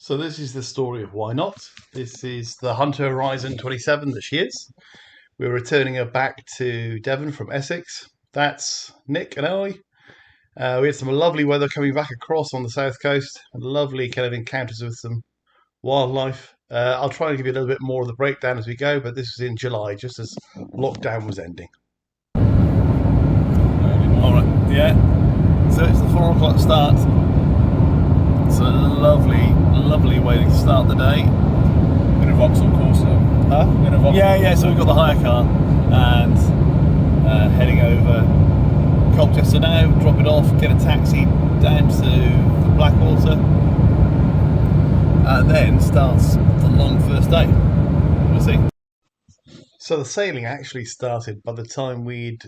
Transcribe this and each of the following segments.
So this is the story of Wye Knot. This is the Hunter Horizon 27 that she is. We're returning her back to Devon from Essex. That's Nick and I. We had some lovely weather coming back across on the south coast, and lovely kind of encounters with some wildlife. I'll try and give you a little bit more of the breakdown as we go, but this was in July, just as lockdown was ending. Alright, yeah. So it's the 4 o'clock start. It's a lovely way to start the day. Bit of Vauxhall course though. Huh? Bit of Vauxhall. Yeah, so we've got the hire car and heading over Colchester now, drop it off, get a taxi down to Blackwater, and then starts the long first day. We'll see. So the sailing actually started by the time we'd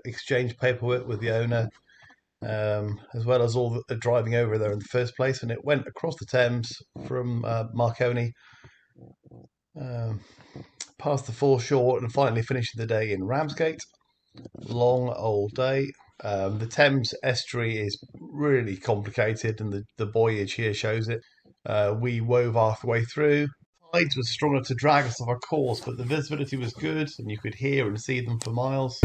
exchanged paperwork with the owner, as well as all the driving over there in the first place, and it went across the Thames from Marconi, past the foreshore, and finally finishing the day in Ramsgate. Long old day. The Thames estuary is really complicated, and the voyage here shows it. We wove our way through. Tides were strong enough to drag us off our course, but the visibility was good, and you could hear and see them for miles.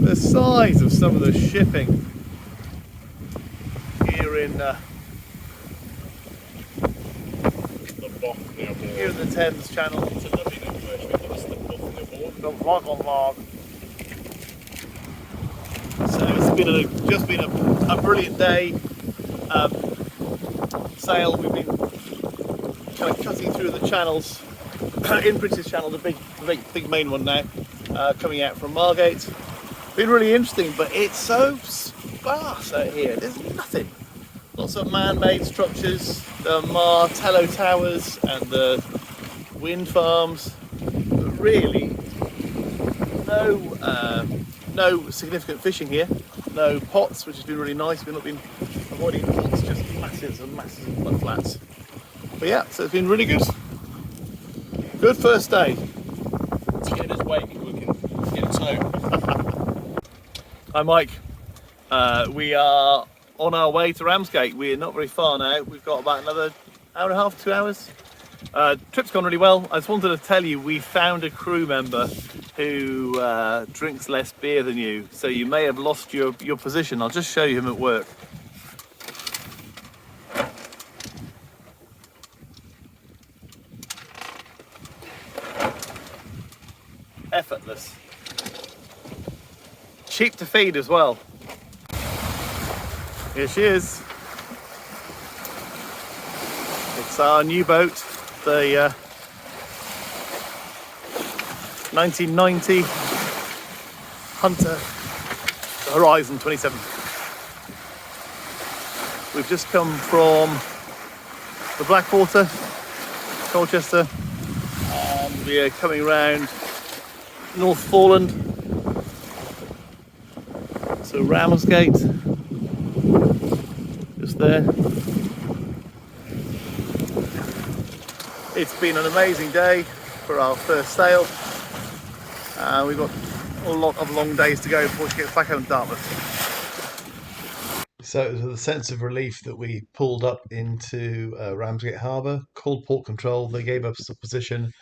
The size of some of the shipping here in here in the Thames Channel. It's a lovely new version because the buffing aboard. The log on log. So it's just been a brilliant day. Sail. We've been kind of cutting through the channels in Prince's Channel, the big main one now, coming out from Margate. Been really interesting, but it's so sparse out here. There's nothing. Lots of man-made structures, the Martello Towers and the wind farms. But really, no significant fishing here. No pots, which has been really nice. We've not been avoiding pots, just masses and masses of mud flats. But yeah, so it's been really good. Good first day. Let's get his weight and we can get a tow. Hi Mike, we are on our way to Ramsgate. We're not very far now. We've got about another hour and a half, 2 hours. Trip's gone really well. I just wanted to tell you we found a crew member who drinks less beer than you, so you may have lost your position. I'll just show you him at work. Effortless. Cheap to feed as well. Here she is. It's our new boat, the 1990 Hunter Horizon 27. We've just come from the Blackwater, Colchester, and we are coming round North Foreland. So Ramsgate, just there. It's been an amazing day for our first sail. We've got a lot of long days to go before she gets back home to Dartmouth. So it was with a sense of relief that we pulled up into Ramsgate Harbour, called port control. They gave us a position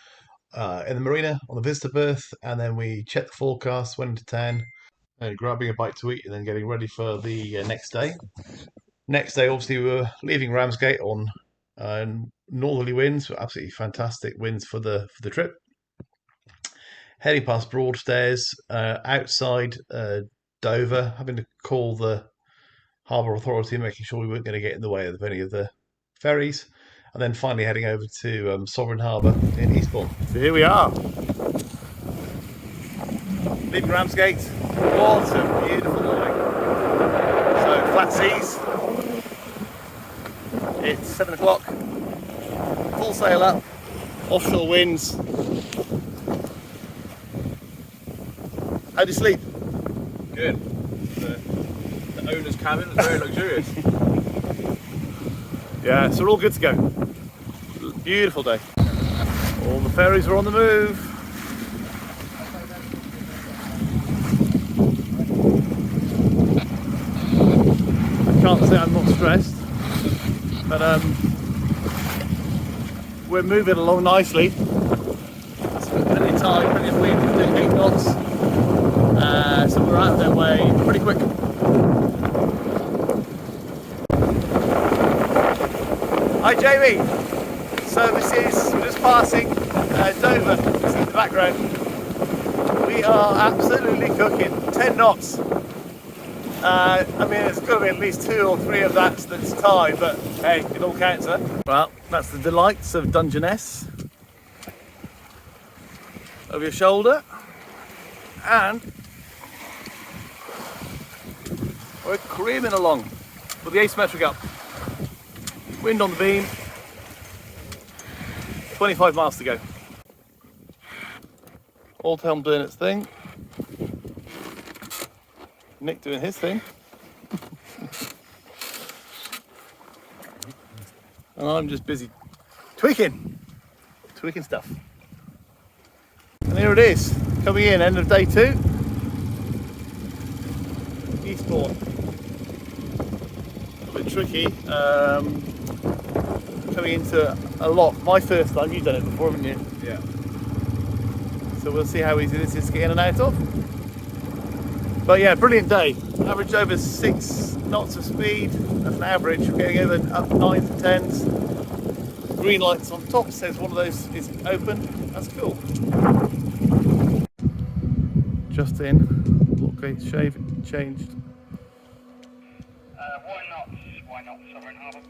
in the marina on the visitor berth, and then we checked the forecast, went into town, grabbing a bite to eat, and then getting ready for the next day. Next day, obviously, we were leaving Ramsgate on northerly winds, absolutely fantastic winds for the trip. Heading past Broadstairs, outside Dover, having to call the Harbour Authority, making sure we weren't going to get in the way of any of the ferries, and then finally heading over to Sovereign Harbour in Eastbourne. So here we are. Leaving Ramsgate. What a beautiful morning. So flat seas. It's 7 o'clock. Full sail up. Offshore winds. How do you sleep? Good. the owner's cabin. It's very luxurious. Yeah, so we're all good to go. Beautiful day. All the ferries are on the move. I can't say I'm not stressed, but we're moving along nicely. Plenty of tide, plenty of wind, doing 8 knots. So we're out of their way pretty quick. Hi Jamie! So we're just passing Dover, you see in the background. We are absolutely cooking, 10 knots. I mean, there's got to be at least 2 or 3 of that's tide, but hey, it all counts, huh? Well, that's the delights of Dungeness. Over your shoulder, and we're creaming along with the asymmetric up. Wind on the beam, 25 miles to go. Old helm doing its thing. Nick doing his thing. And I'm just busy tweaking stuff. And here it is, coming in, end of day 2. Eastbourne. A bit tricky. Coming into a lock. My first time, you've done it before, haven't you? Yeah. So we'll see how easy this is to get in and out of. But yeah, brilliant day. Averaged over 6 knots of speed. That's an average. We're getting over up 9s and 10s. Green lights on top says one of those is open. That's cool. Just in. Lock gate changed. Wye Knot, Sovereign Harbour.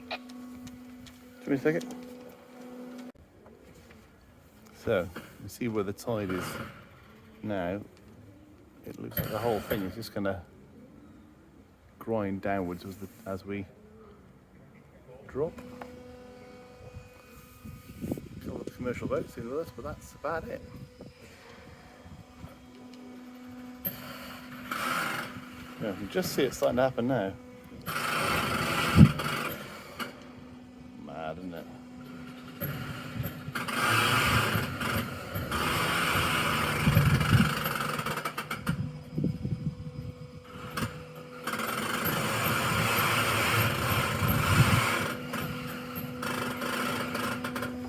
Give me a second. So, you see where the tide is now. It looks like the whole thing is just going to grind downwards as we drop. A couple of commercial boats in with us, but that's about it. Yeah, you can just see it starting to happen now. Mad, isn't it?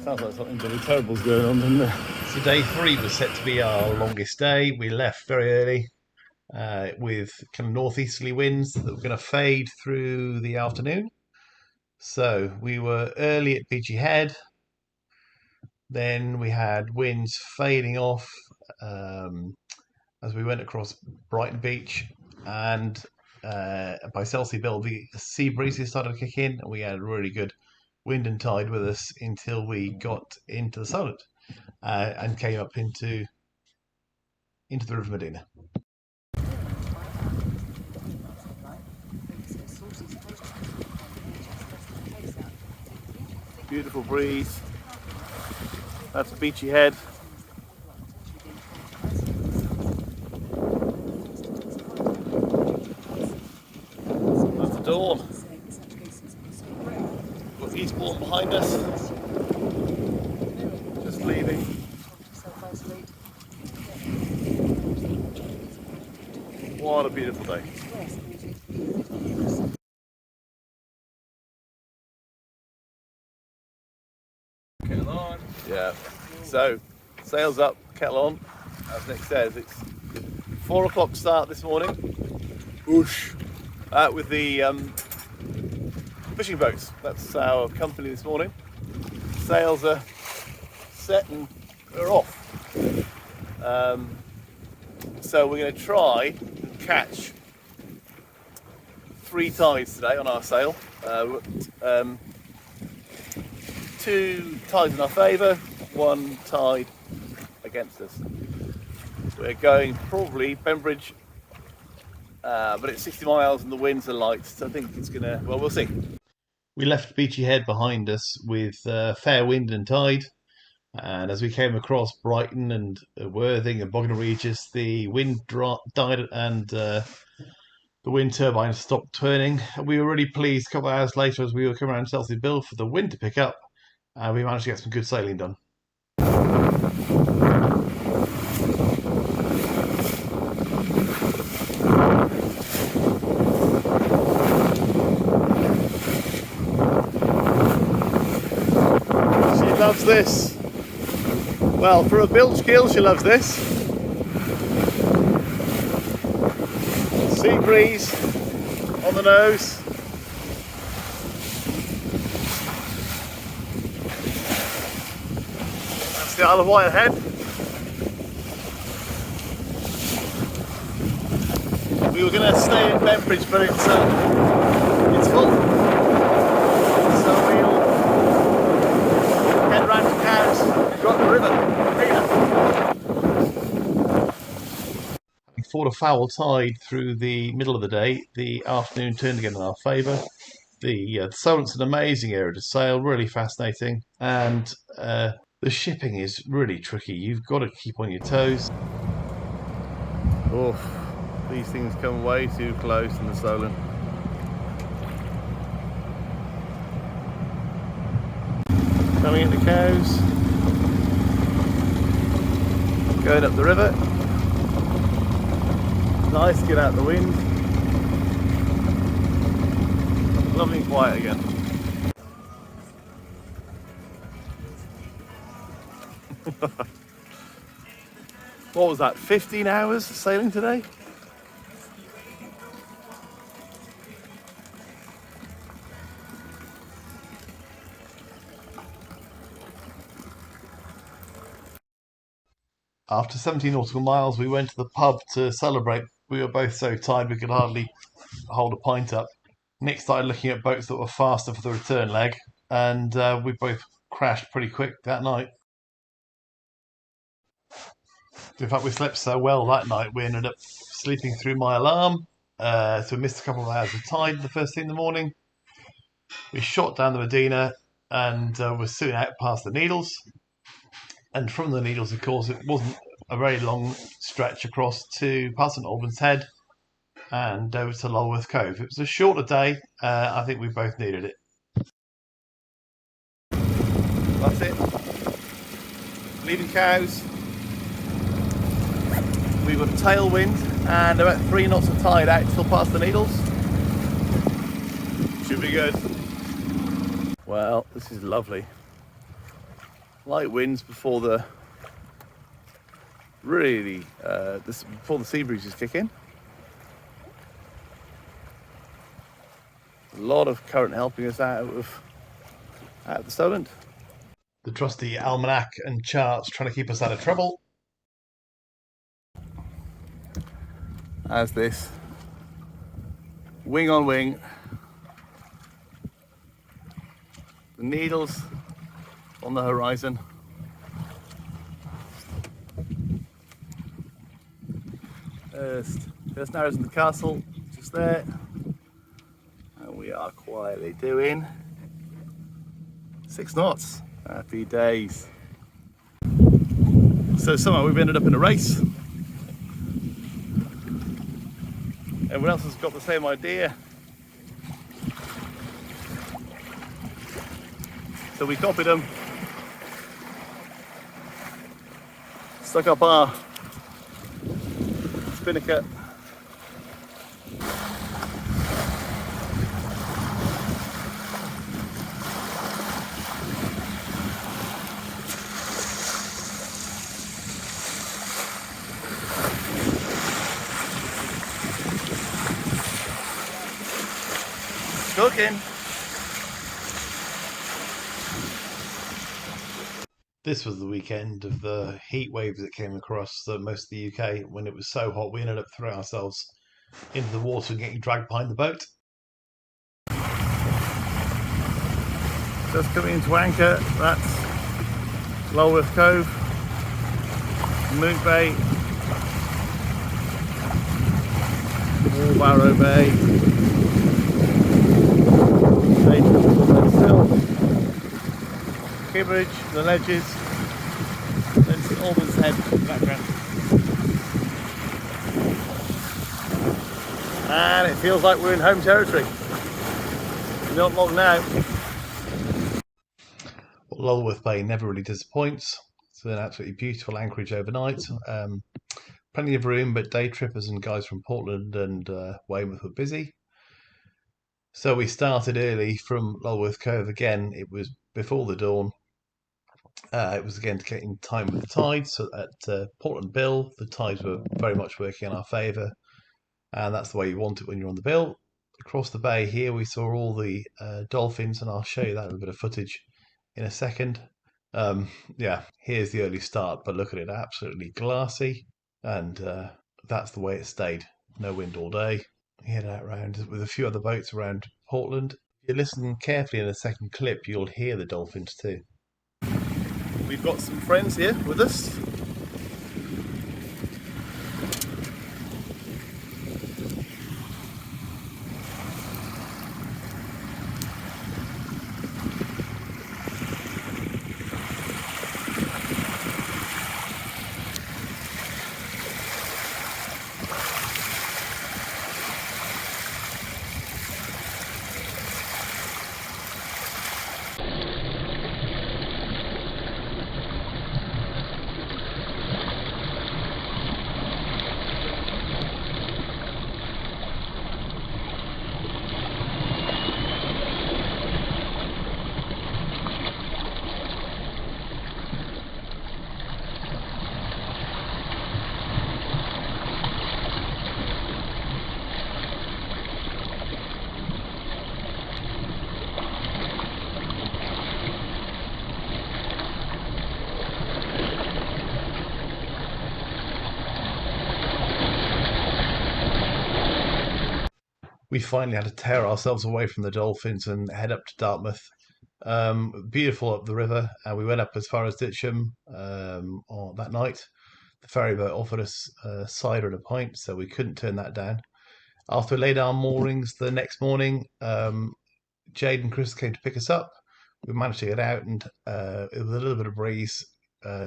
Sounds like something really terrible's going on, doesn't it? So day 3 was set to be our longest day. We left very early with kind of northeasterly winds that were going to fade through the afternoon. So we were early at Beachy Head. Then we had winds fading off as we went across Brighton Beach, and by Selsey Bill the sea breezes started to kick in, and we had really good wind and tide with us until we got into the Solent and came up into the River Medina. Beautiful breeze. That's Beachy Head. That's the Dawn. Got Eastbourne behind us. Just leaving. What a beautiful day. Kettle on. Yeah. So, sails up, kettle on. As Nick says, it's 4 o'clock start this morning. Whoosh. With the fishing boats. That's our company this morning. Sails are set and we're off. So we're going to try and catch 3 tides today on our sail. 2 tides in our favour, 1 tide against us. We're going probably Bembridge, but it's 60 miles and the winds are light, so I think it's gonna, well, we'll see. We left Beachy Head behind us with fair wind and tide, and as we came across Brighton and Worthing and Bognor Regis, the wind died and the wind turbine stopped turning. We were really pleased a couple of hours later as we were coming around Chelsea Bill for the wind to pick up, and we managed to get some good sailing done. She loves this. Well, for a bilge keel, she loves this. Sea breeze on the nose. That's the Isle of Wye Head. We were going to stay at Bembridge, but it's full. So we'll head round to Cowes and go up the river. Medina. Fought a foul tide through the middle of the day. The afternoon turned again in our favour. The Solent's an amazing area to sail, really fascinating, and the shipping is really tricky. You've got to keep on your toes. Oh, these things come way too close in the Solent. Coming into Cowes, going up the river. Nice to get out the wind. Lovely and quiet again. What was that, 15 hours sailing today? After 17 nautical miles, we went to the pub to celebrate. We were both so tired we could hardly hold a pint up. Nick started looking at boats that were faster for the return leg, and we both crashed pretty quick that night. In fact, we slept so well that night, we ended up sleeping through my alarm, so we missed a couple of hours of tide the first thing in the morning. We shot down the Medina and were soon out past the Needles. And from the Needles, of course, it wasn't a very long stretch across to past St Albans Head and over to Lulworth Cove. It was a shorter day. I think we both needed it. That's it. Leaving Cowes. We've got a tailwind and about 3 knots of tide out till past the Needles. Should be good. Well, this is lovely. Light winds before the before the sea breezes kick in. A lot of current helping us out of the Solent. The trusty almanac and charts trying to keep us out of trouble. As this wing on wing, the Needles on the horizon. There's Narrows in the castle, just there. And we are quietly doing 6 knots. Happy days. So somehow we've ended up in a race. Everyone else has got the same idea. So we copied them. Stuck up our spinnaker. Cooking. This was the weekend of the heat waves that came across most of the UK. When it was so hot, we ended up throwing ourselves into the water and getting dragged behind the boat. Just coming into anchor, that's Lulworth Cove, Moot Bay, Barrow Bay, Kibbridge, the Ledges, then St Albans Head in the background. and it feels like we're in home territory. Not long now. Well, Lulworth Bay never really disappoints. It's an absolutely beautiful anchorage overnight. Plenty of room, but day trippers and guys from Portland and Weymouth were busy. So we started early from Lulworth Cove again. It was before the dawn. It was again to get in time with the tides. So at Portland Bill, the tides were very much working in our favour, and that's the way you want it when you're on the bill. Across the bay here, we saw all the dolphins, and I'll show you that in a bit of footage in a second. Yeah, here's the early start, but look at it, absolutely glassy, and that's the way it stayed. No wind all day. We head out round with a few other boats around Portland. If you listen carefully in the second clip, you'll hear the dolphins too. We've got some friends here with us. We finally had to tear ourselves away from the dolphins and head up to Dartmouth. Beautiful up the river, and we went up as far as Ditcham on that night. The ferry boat offered us a cider and a pint, so we couldn't turn that down. After we laid our moorings the next morning, Jade and Chris came to pick us up. We managed to get out, and with a little bit of breeze,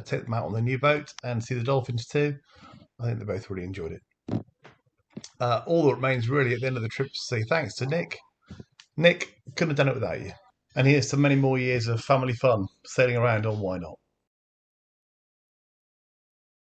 take them out on the new boat and see the dolphins too. I think they both really enjoyed it. All that remains really at the end of the trip to say thanks to Nick. Nick, couldn't have done it without you. And here's to many more years of family fun sailing around on Wye Knot.